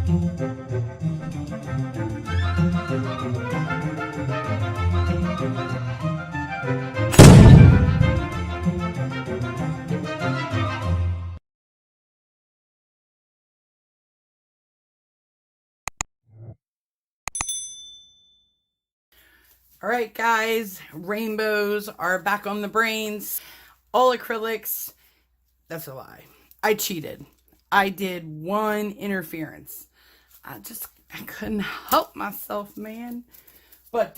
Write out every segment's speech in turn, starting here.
All right, guys, rainbows are back on the brains. All acrylics. That's a lie. I cheated. I did one interference. I couldn't help myself, man. But,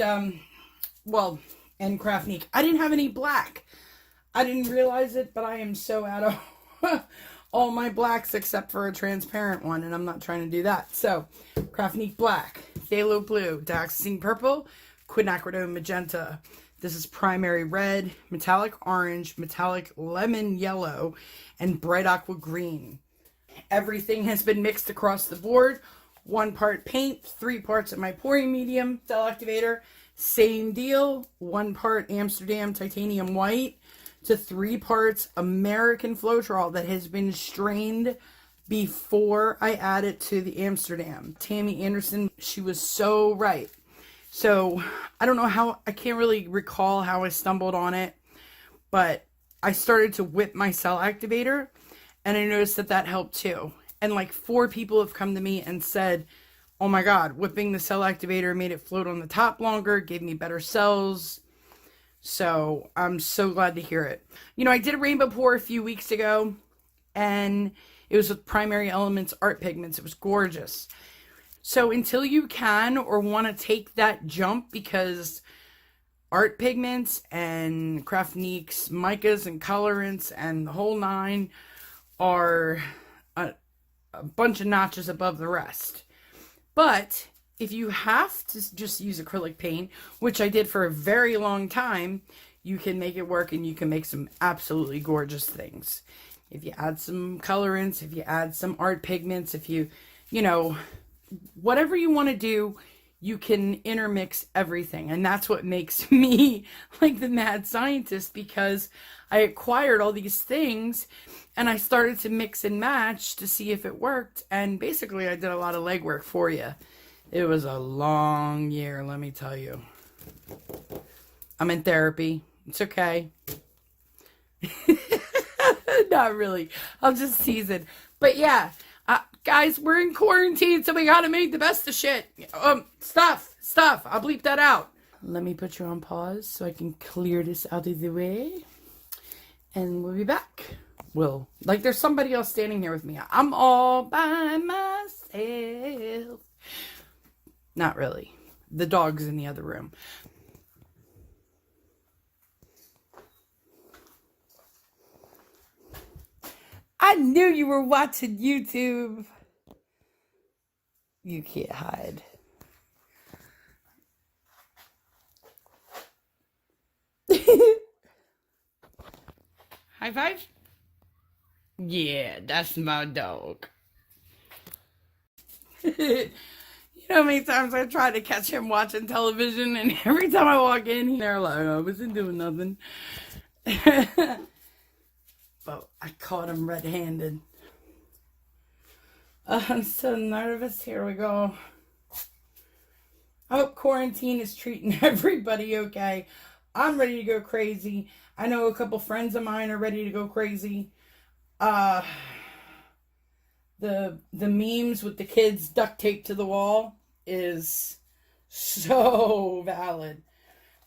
well, and Craftnique. I didn't have any black. I didn't realize it, but I am so out of all my blacks except for a transparent one, and I'm not trying to do that. So, Craftnique Black, Phthalo Blue, Dioxazine Purple, Quinacridone Magenta. This is primary red, metallic orange, metallic lemon yellow, and bright aqua green. Everything has been mixed across the board. 1 part paint, 3 parts of my pouring medium cell activator. Same deal, 1 part Amsterdam titanium white to 3 parts American Floetrol that has been strained before I add it to the Amsterdam. Tammy Anderson, she was so right. So I don't know how, I can't really recall how I stumbled on it, but I started to whip my cell activator and I noticed that that helped too. And like 4 people have come to me and said, oh my God, whipping the cell activator made it float on the top longer, gave me better cells. So I'm so glad to hear it. You know, I did a rainbow pour a few weeks ago and it was with Primary Elements art pigments. It was gorgeous. So until you can or want to take that jump, because art pigments and Craftnique's micas and colorants and the whole 9 are a bunch of notches above the rest. But if you have to just use acrylic paint, which I did for a very long time, you can make it work and you can make some absolutely gorgeous things. If you add some colorants, if you add some art pigments, if you know, whatever you want to do, you can intermix everything. And that's what makes me like the mad scientist, because I acquired all these things and I started to mix and match to see if it worked. And basically I did a lot of legwork for you. It was a long year, let me tell you. I'm in therapy. It's okay. Not really. I'll just tease it. But yeah, guys, we're in quarantine, so we gotta make the best of shit. Stuff. I'll bleep that out. Let me put you on pause so I can clear this out of the way. And we'll be back. Well, like there's somebody else standing here with me. I'm all by myself. Not really. The dog's in the other room. I knew you were watching YouTube. You can't hide. High five? Yeah, that's my dog. You know how many times I tried to catch him watching television, and every time I walk in, they're like, I wasn't doing nothing. But I caught him red-handed. I'm so nervous. Here we go. I hope quarantine is treating everybody okay. I'm ready to go crazy. I know a couple friends of mine are ready to go crazy. The memes with the kids duct taped to the wall is so valid.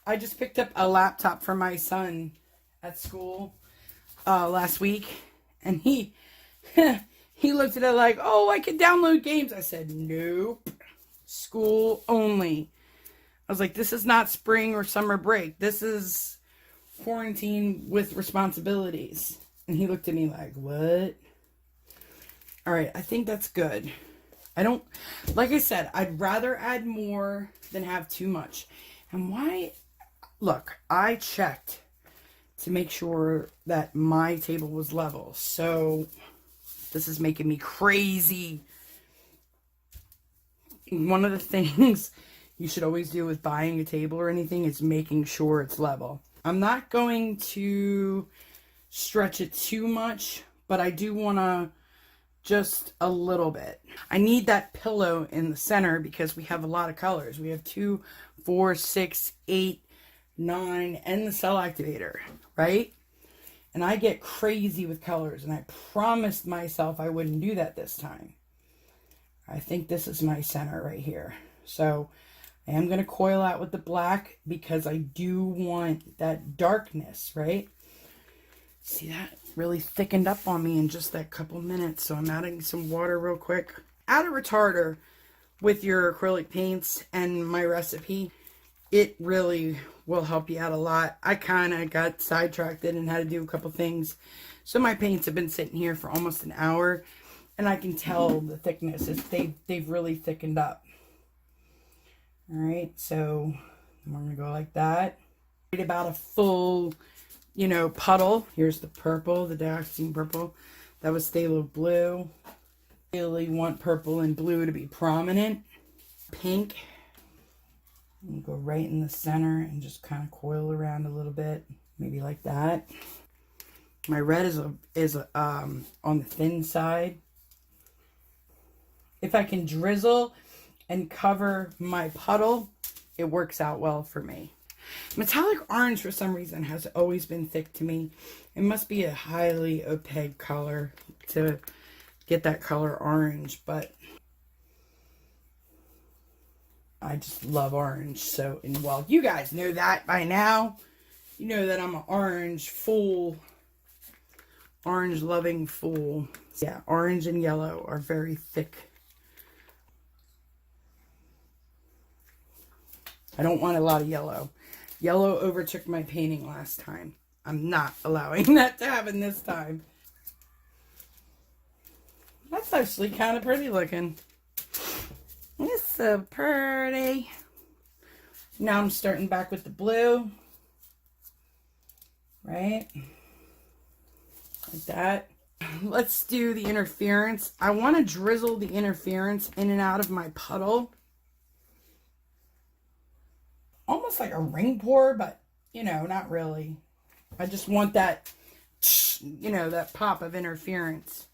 I just picked up a laptop for my son at school last week, and he looked at it like, oh, I can download games. I said, nope, school only. I was like, this is not spring or summer break. This is quarantine with responsibilities. And he looked at me like, what? All right, I think that's good. Like I said, I'd rather add more than have too much. And why? Look, I checked to make sure that my table was level. So this is making me crazy. One of the things you should always do with buying a table or anything is making sure it's level. I'm not going to stretch it too much, but I do want to just a little bit. I need that pillow in the center because we have a lot of colors. We have 2, 4, 6, 8, 9, and the cell activator, right? And I get crazy with colors, and I promised myself I wouldn't do that this time. I think this is my center right here. So I am going to coil out with the black because I do want that darkness, right? See, that really thickened up on me in just that couple minutes. So I'm adding some water real quick. Add a retarder with your acrylic paints and my recipe. It really will help you out a lot. I kind of got sidetracked and had to do a couple things. So my paints have been sitting here for almost an hour. And I can tell the thickness. They've really thickened up. Alright, so we're going to go like that. About a full, you know, puddle. Here's the purple, the dioxazine purple. That was phthalo blue. Really want purple and blue to be prominent. Pink. And go right in the center and just kind of coil around a little bit. Maybe like that. My red is on the thin side. If I can drizzle and cover my puddle, it works out well for me. Metallic orange, for some reason, has always been thick to me. It must be a highly opaque color to get that color orange, but I just love orange. So, and well, you guys know that by now. You know that I'm an orange fool. Orange loving fool. Yeah, orange and yellow are very thick. I don't want a lot of yellow. Yellow overtook my painting last time. I'm not allowing that to happen this time. That's actually kind of pretty looking. It's so pretty. Now I'm starting back with the blue. Right? Like that. Let's do the interference. I want to drizzle the interference in and out of my puddle. Almost like a ring pour, but, you know, not really. I just want that, you know, that pop of interference.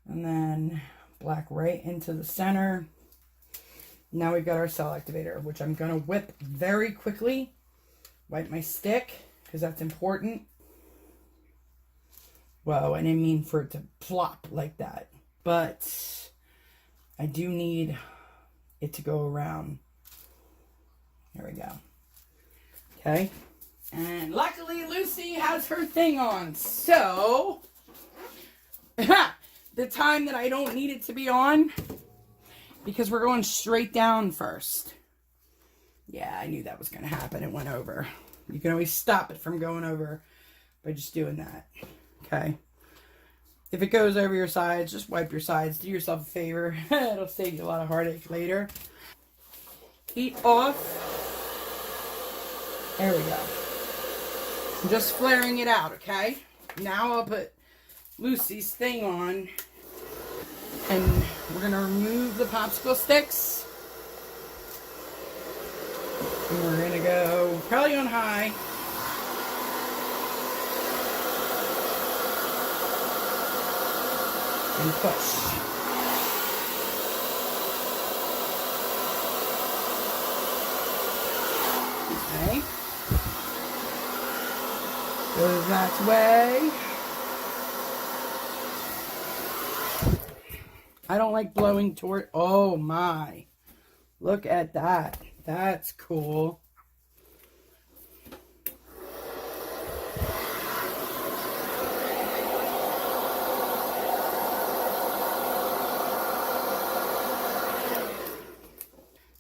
And then black right into the center. Now we've got our cell activator, which I'm going to whip very quickly. Wipe my stick, because that's important. Whoa, I didn't mean for it to plop like that. But I do need it to go around. There we go. Okay. And luckily Lucy has her thing on. So, the time that I don't need it to be on, because we're going straight down first. Yeah, I knew that was going to happen. It went over. You can always stop it from going over by just doing that. Okay. If it goes over your sides, just wipe your sides. Do yourself a favor. It'll save you a lot of heartache later. Heat off. There we go. I'm just flaring it out, okay? Now I'll put Lucy's thing on. And we're going to remove the popsicle sticks. And we're going to go probably on high. And push. Okay. Goes that way. I don't like blowing toward. Oh my. Look at that. That's cool.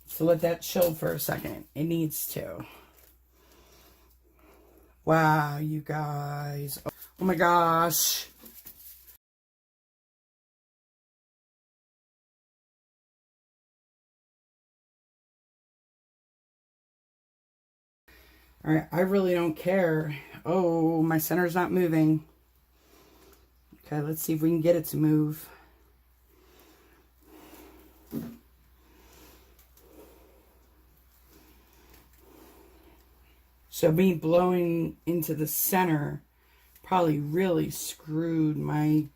So let that chill for a second. It needs to. Wow, you guys. Oh my gosh. All right, I really don't care. Oh, my center's not moving. Okay, let's see if we can get it to move. So me blowing into the center probably really screwed my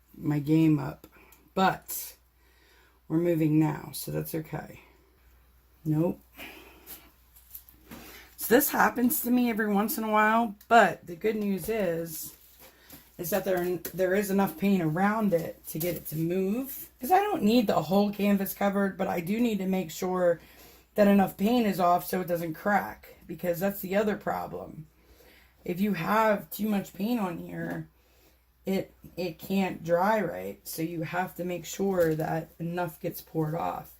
game up. but we're moving now, so that's okay. Nope. So this happens to me every once in a while, but the good news is that there is enough paint around it to get it to move. Because I don't need the whole canvas covered, but I do need to make sure that enough paint is off so it doesn't crack. Because that's the other problem. If you have too much paint on here, it can't dry right. So you have to make sure that enough gets poured off.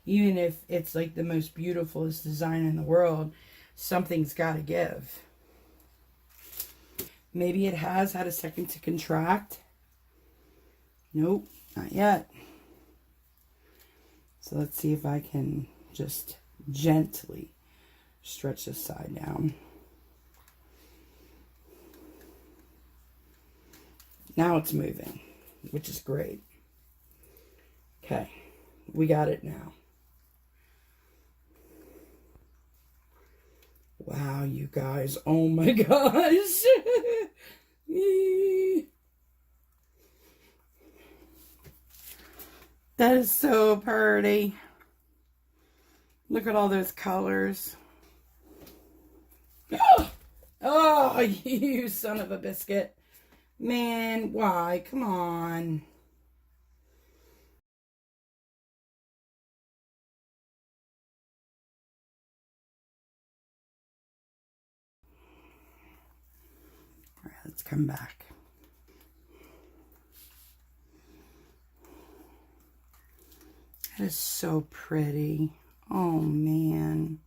Even if it's like the most beautifulest design in the world, something's got to give. Maybe it has had a second to contract. Nope, not yet. So let's see if I can just gently stretch this side down. Now it's moving, which is great. Okay, we got it now. Wow, you guys. Oh my gosh. That is so pretty. Look at all those colors. Oh, you son of a biscuit. Man, why? Come on. All right, let's come back. That is so pretty. Oh, man.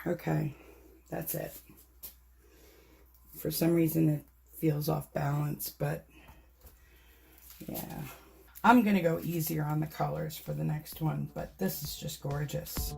Okay, that's it. For some reason, it feels off balance, but yeah. I'm going to go easier on the colors for the next one, but this is just gorgeous.